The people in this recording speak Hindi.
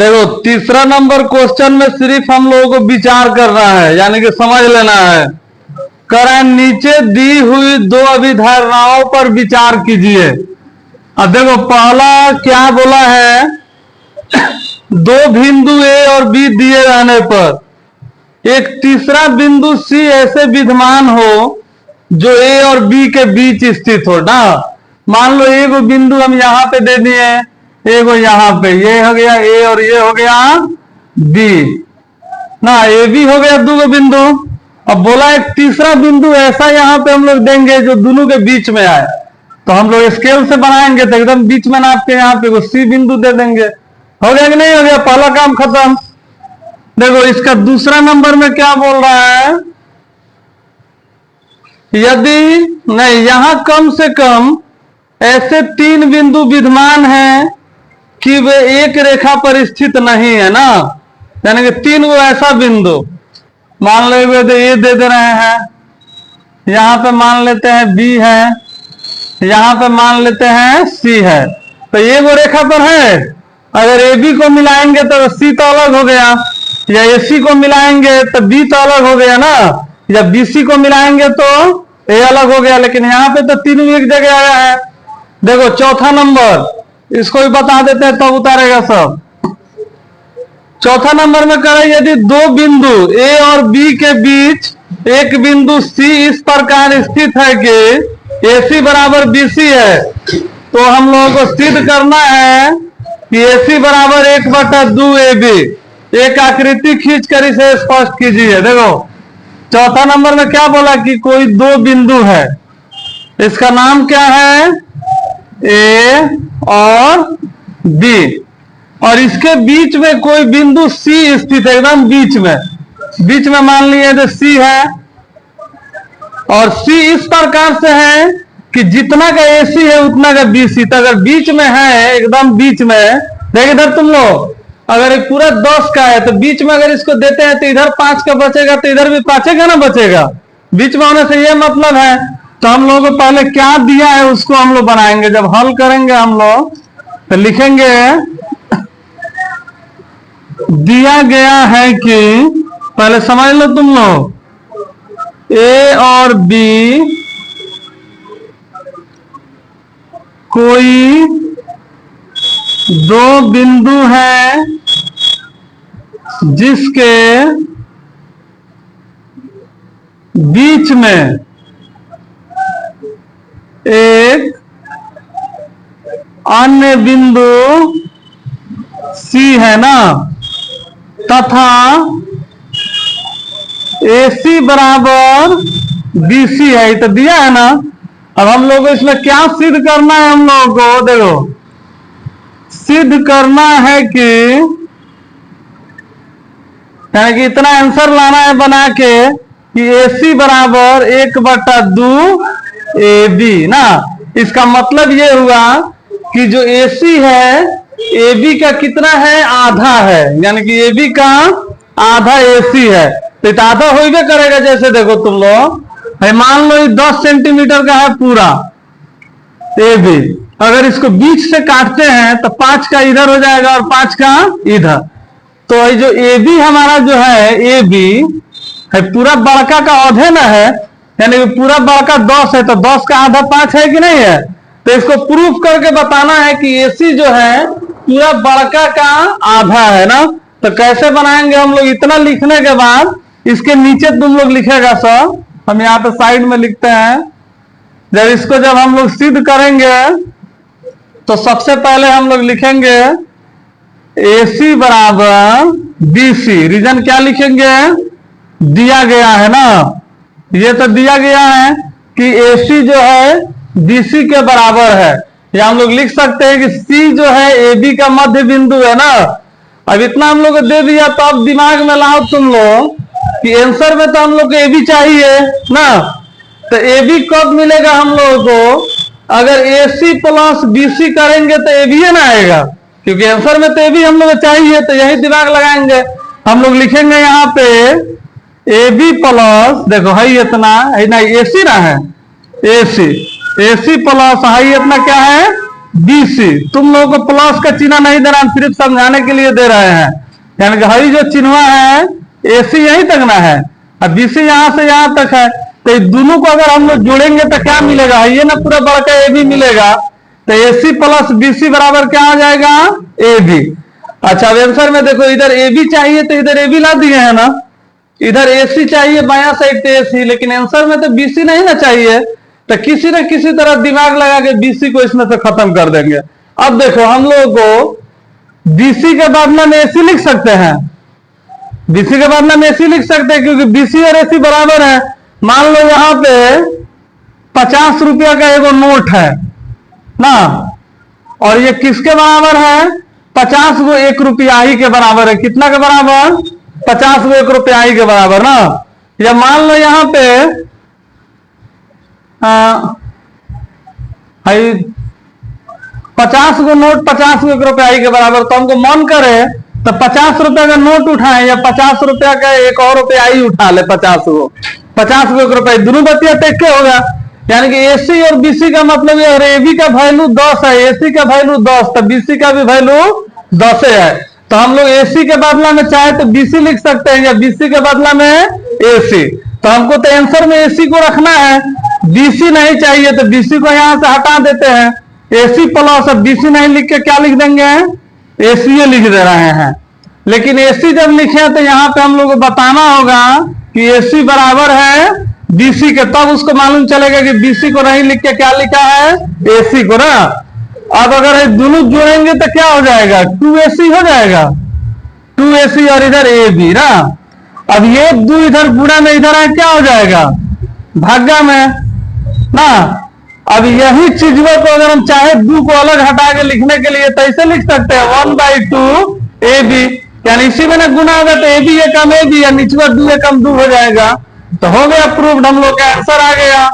देखो तीसरा नंबर क्वेश्चन में सिर्फ हम लोगों को विचार करना है, यानी कि समझ लेना है। करें नीचे दी हुई दो अभिधारणाओं पर विचार कीजिए। अब देखो पहला क्या बोला है, दो बिंदु ए और बी दिए रहने पर एक तीसरा बिंदु सी ऐसे विद्यमान हो जो ए और बी के बीच स्थित हो ना। मान लो एक बिंदु हम यहां पे दे दिए, एगो यहाँ पे, ये हो गया ए और ये हो गया बी ना, ए बी हो गया दो बिंदु। अब बोला एक तीसरा बिंदु ऐसा यहाँ पे हम लोग देंगे जो दोनों के बीच में आए, तो हम लोग स्केल से बनाएंगे तो एकदम बीच में नाप के यहाँ पे सी बिंदु दे देंगे। हो गया कि नहीं हो गया, पहला काम खत्म। देखो इसका दूसरा नंबर में क्या बोल रहा है, यदि नहीं यहां कम से कम ऐसे तीन बिंदु विद्यमान हैं कि वे एक रेखा पर स्थित नहीं है ना, यानी कि तीन वो ऐसा बिंदु, मान लो ये दे रहे हैं, यहां पे मान लेते हैं बी है, यहां पे मान लेते हैं सी है, तो ये वो रेखा पर है। अगर ए बी को मिलाएंगे तो सी तो अलग हो गया, या ए सी को मिलाएंगे तो बी तो अलग हो गया ना, या बी सी को मिलाएंगे तो ए अलग हो गया। लेकिन यहाँ पे तो तीनों एक जगह आया है। देखो चौथा नंबर, इसको भी बता देते हैं तब उतारेगा सब। चौथा नंबर में करें, यदि दो बिंदु ए और बी के बीच एक बिंदु सी इस प्रकार स्थित है कि ए सी बराबर बी सी है, तो हम लोगों को सिद्ध करना है कि ए सी बराबर 1/2 ए बी। एक आकृति खींचकर इसे स्पष्ट कीजिए। देखो चौथा नंबर में क्या बोला कि कोई दो बिंदु है, इसका नाम क्या है, ए और बी, और इसके बीच में कोई बिंदु सी स्थित है, एकदम बीच में मान लिए तो सी है, और सी इस प्रकार से है कि जितना का ए सी है उतना का बी सी। तो अगर बीच में है, एकदम बीच में, देखिए इधर तुम लोग अगर एक पूरा 10 का है तो बीच में अगर इसको देते हैं तो इधर 5 का बचेगा, तो इधर भी 5 का ना बचेगा। बीच में होने से ये मतलब है। तो हम लोगों को पहले क्या दिया है उसको हम लोग बनाएंगे। जब हल करेंगे हम लोग तो लिखेंगे, दिया गया है कि, पहले समझ लो तुम लोग, ए और बी कोई दो बिंदु है जिसके बीच में एक अन्य बिंदु सी है ना, तथा AC बराबर BC है, तो दिया है ना। अब हम लोग को इसमें क्या सिद्ध करना है, हम लोगों को देखो सिद्ध करना है कि इतना आंसर लाना है बना के कि AC बराबर 1/2 AB ना। इसका मतलब ये हुआ कि जो AC है AB का कितना है, आधा है, यानी कि AB का आधा AC है, तो आधा हो ही करेगा। जैसे देखो तुम लोग मान लो 10 सेंटीमीटर का है पूरा AB, अगर इसको बीच से काटते हैं तो 5 का इधर हो जाएगा और 5 का इधर। तो ये जो AB हमारा जो है, AB है पूरा बड़का का आधे ना है, यानी कि पूरा बड़का 10 है, तो 10 का आधा 5 है कि नहीं है। तो इसको प्रूफ करके बताना है कि AC जो है पूरा बड़का का आधा है ना। तो कैसे बनाएंगे हम लोग, इतना लिखने के बाद इसके नीचे तुम लोग लिखेगा सब, हम यहाँ पे साइड में लिखते हैं। जब हम लोग सिद्ध करेंगे तो सबसे पहले हम लोग लिखेंगे AC बराबर BC। रीजन क्या लिखेंगे, दिया गया है ना, ये तो दिया गया है कि AC जो है BC के बराबर है, या हम लोग लिख सकते हैं कि C जो है AB का मध्य बिंदु है ना। अब इतना हम लोग को दे दिया, तो अब दिमाग में लाओ तुम लोग कि आंसर में तो हम लोग को AB चाहिए ना। तो AB कब मिलेगा हम लोगों को, अगर AC प्लस BC करेंगे तो AB है ना आएगा, क्योंकि आंसर में तो AB हम लोग को चाहिए। तो यही दिमाग लगाएंगे, हम लोग लिखेंगे यहाँ पे AB प्लस, देखो है इतना है ना, AC ना है, AC प्लस है इतना क्या है BC। तुम लोगों को प्लस का चिन्ह नहीं दे रहा, हम सिर्फ समझाने के लिए दे रहे हैं। यानी कि हई जो चिन्ह है AC यहीं तक ना है और BC यहां से यहां तक है, तो दोनों को अगर हम लोग जोड़ेंगे तो क्या मिलेगा, ये ना पूरा बड़का AB मिलेगा। तो AC प्लस BC बराबर क्या हो जाएगा, AB। अच्छा अब आंसर में देखो, इधर AB चाहिए तो इधर AB ला दिए है ना, इधर AC चाहिए बायां साइड पे AC, लेकिन आंसर में तो BC नहीं ना चाहिए, तो किसी न किसी तरह दिमाग लगा के BC को इसमें से खत्म कर देंगे। अब देखो हम लोग को BC के बदले में AC लिख सकते हैं, BC के बदले में AC लिख सकते हैं, क्योंकि BC और AC बराबर है। मान लो यहां पे 50 रुपया का एगो नोट है ना, और ये किसके बराबर है, 50 गो 1 रुपया ही के बराबर है। कितना के बराबर, 50 गो 1 रुपया ही के बराबर ना। या मान लो यहां पे 50 गो नोट 50 गो 1 रुपया ही के बराबर, तो हमको मन करे तो 50 रुपया का नोट उठाए या 50 रुपया का एक और रुपया ही उठा ले, 50 गो 1 रुपया, दोनों बतिया टेक के होगा। यानी कि AC और BC का मतलब ये, और AB का वैल्यू 10 है, AC का वैल्यू 10, तो BC का भी वैल्यू 10 है। तो हम लोग AC के बदला में चाहे तो BC लिख सकते हैं या BC के बदला में AC। तो हमको तो आंसर में AC को रखना है, BC नहीं चाहिए, तो BC को यहां से हटा देते हैं। AC प्लस BC नहीं लिख के क्या लिख देंगे, AC लिख दे रहे हैं। लेकिन AC जब लिखे तो यहाँ पे हम लोग को बताना होगा कि AC बराबर है BC के, तब उसको मालूम चलेगा कि BC को नहीं लिख के क्या लिखा है, AC को ना। अब अगर दोनों जोड़ेंगे तो क्या हो जाएगा, 2AC हो जाएगा, 2AC और इधर AB ना। अब ये 2 इधर गुणा में इधर है, क्या हो जाएगा, भागा में ना। अब यही चीजों को अगर हम चाहे 2 को अलग हटा के लिखने के लिए तो ऐसे लिख सकते हैं 1/2 AB, यानी इसी में ना गुना होगा तो AB एकम AB या निचवा 2 एकम 2 हो जाएगा। तो हो गया प्रूव्ड, हम लोग का आंसर आ गया।